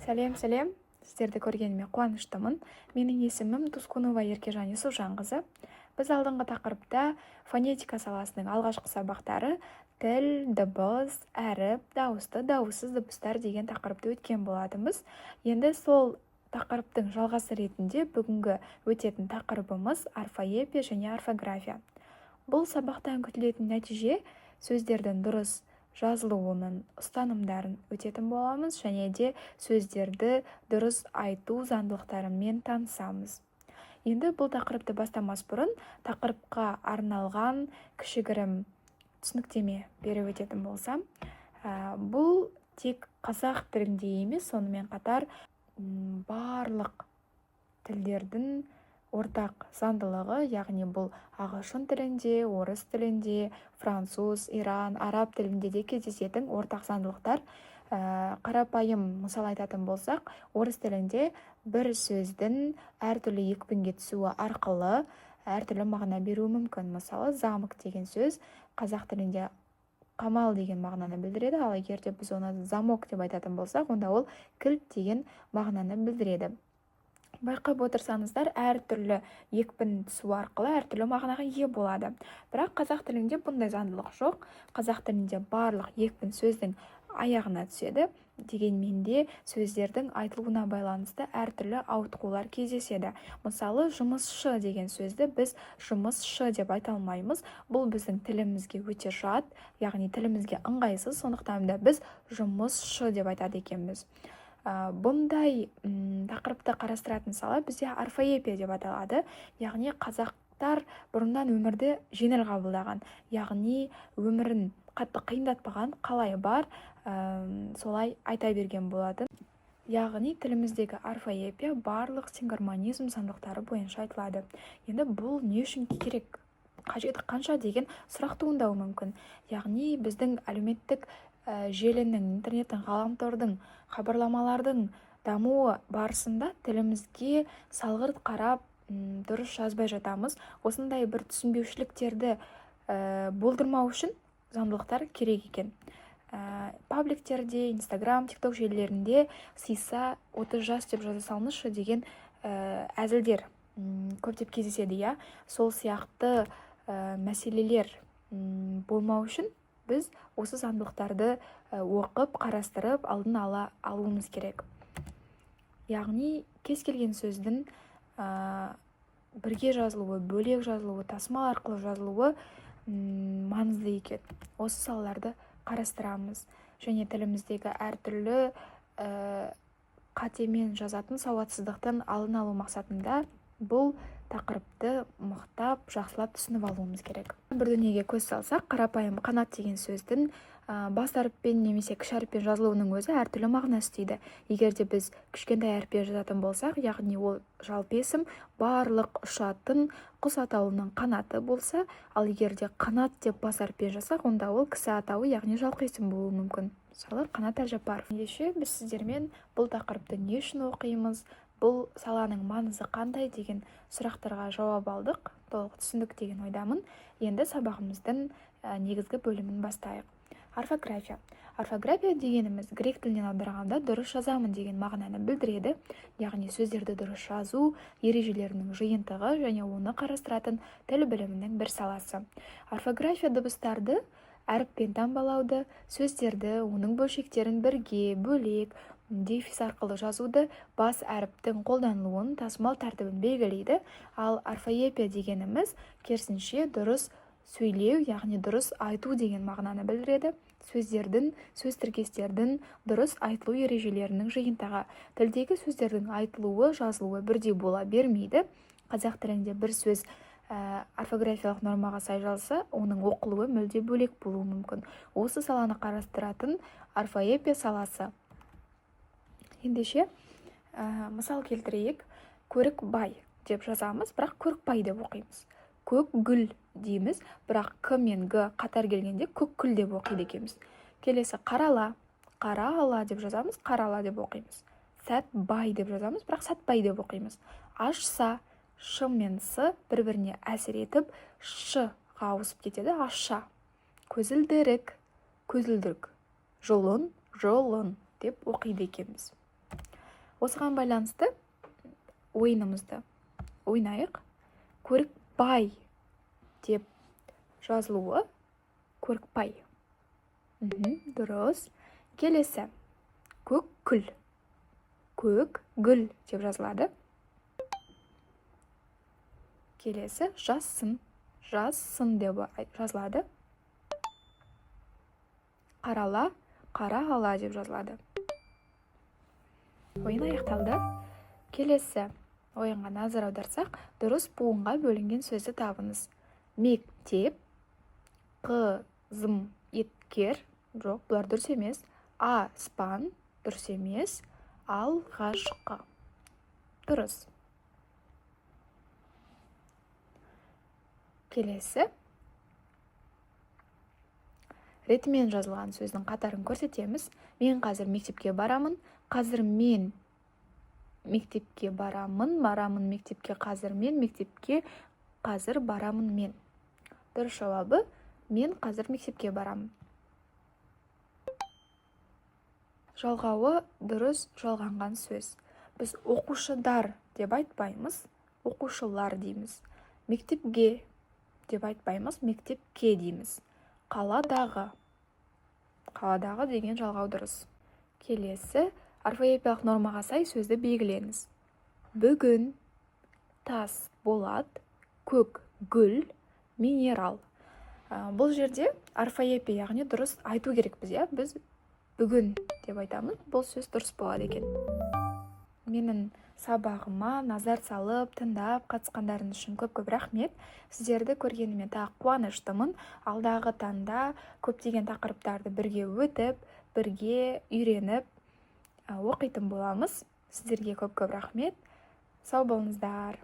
Сәлем, сіздерді көргеніме қуаныштымын. Менің есімім Тускунова Еркежан Юсупжанқызы. Біз алдыңғы тақырыпта фонетика саласының алғашқы сабақтары тіл, дыбыс, әріп, дауысты, дауыссыз дыбыстар деген тақырыпты өткен болатынбыз. Енді сол тақырыптың жалғасы ретінде бүгінгі өтетін тақырыбымыз орфоэпия және орфография. Бұл сабақтан күтілетін нәтиже сөздердің дұрыс жазылуының ұстанымдарын өтетін боламыз, және де сөздерді дұрыс айту заңдылықтарымен танысамыз. Енді бұл тақырыпты бастамас бұрын тақырыпқа арналған кішігірім түсініктеме беріп өтетін болсам, бұл тек қазақ тілінде емес, сонымен қатар барлық тілдердің ортақ заңдылығы, яғни бұл ағылшын тілінде, орыс тілінде, француз, иран, араб тілінде де кездесетін ортақ заңдылықтар. Қарапайым мысал айтатын болсақ, орыс тілінде бір сөздің әртүрлі екпінге түсуі арқылы әртүрлі мағына беруі мүмкін. Мысалы, замок деген сөз қазақ тілінде қамал деген мағынаны білдіреді, ал егер де біз оны замок деп айтатын болсақ, онда ол кілт деген мағынаны білдіреді. Байқап отырсаңыздар, әртүрлі екпін түсу арқылы әртүрлі мағынаға ие болады. Бірақ қазақ тілінде бұндай заңдылық жоқ. Қазақ тілінде барлық екпін сөздің аяғына түседі, дегенмен де сөздердің айтылуына байланысты әртүрлі ауытқулар кездеседі. Мысалы, жұмысшы деген сөзді біз жұмысшы деп айта алмаймыз. Бұл біздің тілімізге өте жат, яғни тілімізге ыңғайсыз, сондықтан да біз жұмысшы деп айтады екенбіз. Бұндай тақырыпты қарастыратын сала бізде орфоэпия деп аталады, яғни қазақтар бұрыннан өмірді жеңіл қабылдаған, яғни өмірін қатты қиындатпаған, қалай бар, солай айта берген болатын. Яғни тіліміздегі орфоэпия барлық сингармонизм заңдылықтары бойынша айтылады. Енді бұл не үшін керек, қажеті қанша деген сұрақ туындауы мүмкін. Яғни біздің әлеуметтік желінің, интернеттің, ғаламтордың, хабарламалардың дамуы барысында тілімізге салғырт қарап, дұрыс жазбай жатамыз. Осындай бір түсінбеушіліктерді болдырмау үшін заңдылықтар керек екен. Пабликтерде, Инстаграм, ТикТок желілерінде сыйса 30 жас деп жаза салыңызшы деген әзілдер көптеп кездеседі. Сол сияқты мәселелер болмау үшін біз осы заңдылықтарды оқып, қарастырып, алдын ала алуымыз керек. Яғни кез келген сөздің бірге жазылуы, бөлек жазылуы, тасымал арқылы жазылуы маңызды екен. Осы салаларды қарастырамыз. Және тіліміздегі әртүрлі қатемен жазатын сауатсыздықтың алдын алу мақсатында бұл тақырыпты мықтап, жақсылап түсініп алуымыз керек. Бір дүниеге көз салсақ, қарапайым қанат деген сөздің бас әріппен немесе кіші әріппен жазылуының өзі әртүрлі мағына істейді. Егер де біз кішкентай әріппен жазатын болсақ, яғни ол жалпы есім барлық ұшатын құс атауының қанаты болса, ал егер де қанат деп бас әріппен жазсақ, онда ол кісі атауы, яғни жалқы есім болуы мүмкін. Мысалы, Қанат Әлжапаров. Ендеше біз сіздермен бұл тақырыпты не үшін оқимыз, бұл саланың маңызы қандай деген сұрақтарға жауап алдық, толық түсіндік деген ойдамын. Енді сабағымыздың негізгі бөлімін бастайық. Орфография. Орфография дегеніміз грек тілінен аударғанда дұрыс жазамын деген мағынаны білдіреді, яғни сөздерді дұрыс жазу ережелерінің жиынтығы және оны қарастыратын тіл білімінің бір саласы. Орфография дыбыстарды, әріппен таңбалауды, сөздерді, оның бөлшектерін бірге, бөлек, дефис арқылы жазуды, бас әріптің қолданылуын, тасымал тәртібін белгілейді. Ал орфоэпия дегеніміз керісінше дұрыс сөйлеу, яғни дұрыс айту деген мағынаны білдіреді. Сөздердің, сөз тіркестердің дұрыс айтылу ережелерінің жиынтығы. Тілдегі сөздердің айтылуы, жазылуы бірдей бола бермейді. Қазақ тілінде бір сөз орфографиялық нормаға сай жазылса, оның оқылуы мүлде бөлек болуы мүмкін. Осы саланы қарастыратын орфоэпия саласы. Ендеше, мысал келтірейік, көрікбай деп жазамыз, бірақ көрікбай деп оқимыз. Көк гүл дейміз, бірақ к мен г қатар келгенде көк гүл деп оқиды екенбіз. Келесі, қарала, қарала деп жазамыз, қарала деп оқимыз. Сәтбай деп жазамыз, бірақ сәтбай деп оқимыз. Ашса, ш мен с бір-біріне әсер етіп, ш-ға ауысып кетеді, ашша. Көзілдірік, көзілдірік. Жолын, жолын деп оқиды екенбіз. Осыған байланысты ойынымызды ойнайық. Көрікбай деп жазылуы көрікбай. Дұрыс. Келесі. Көкгүл. Көкгүл деп жазылады. Келесі жассын. Жассын деп жазылады. Қарала, қарағала деп жазылады. Ойын аяқталды. Келесі ойынға назар аударсақ, дұрыс буынға бөлінген сөзді табыңыз. Мектеп, қызым еткер, жоқ, бұлар дұрыс емес. Аспан, дұрыс емес. Алғашқы, дұрыс. Келесі ретімен жазылған сөздің қатарын көрсетеміз. Мен қазір мектепке барамын. Қазір мен мектепке барамын. Барамын мектепке қазір мен. Мектепке қазір барамын мен. Дұрыс жауабы мен қазір мектепке барамын. Жалғауы дұрыс жалғанған сөз. Біз оқушыдар деп айтпаймыз, оқушылар дейміз. Мектепге деп айтпаймыз, мектепке дейміз. Қаладағы деген жалғау дұрыс. Келесі орфоэпиялық нормаға сай сөзді белгілеңіз. Бүгін, тас, болат, көк, гүл, минерал. Бұл жерде орфоэпия, яғни дұрыс айту керекпіз, иә? Біз бүгін деп айтамыз, бұл сөз дұрыс болады екен. Менің сабағыма назар салып, тыңдап, қатысқандарыңыз үшін көп рахмет. Сіздерді көргеніме тағы қуаныштымын. Алдағы таңда көптеген тақырыптарды бірге өтіп, бірге үйреніп, оқитын боламыз. Сіздерге көп рахмет. Сау болыңыздар.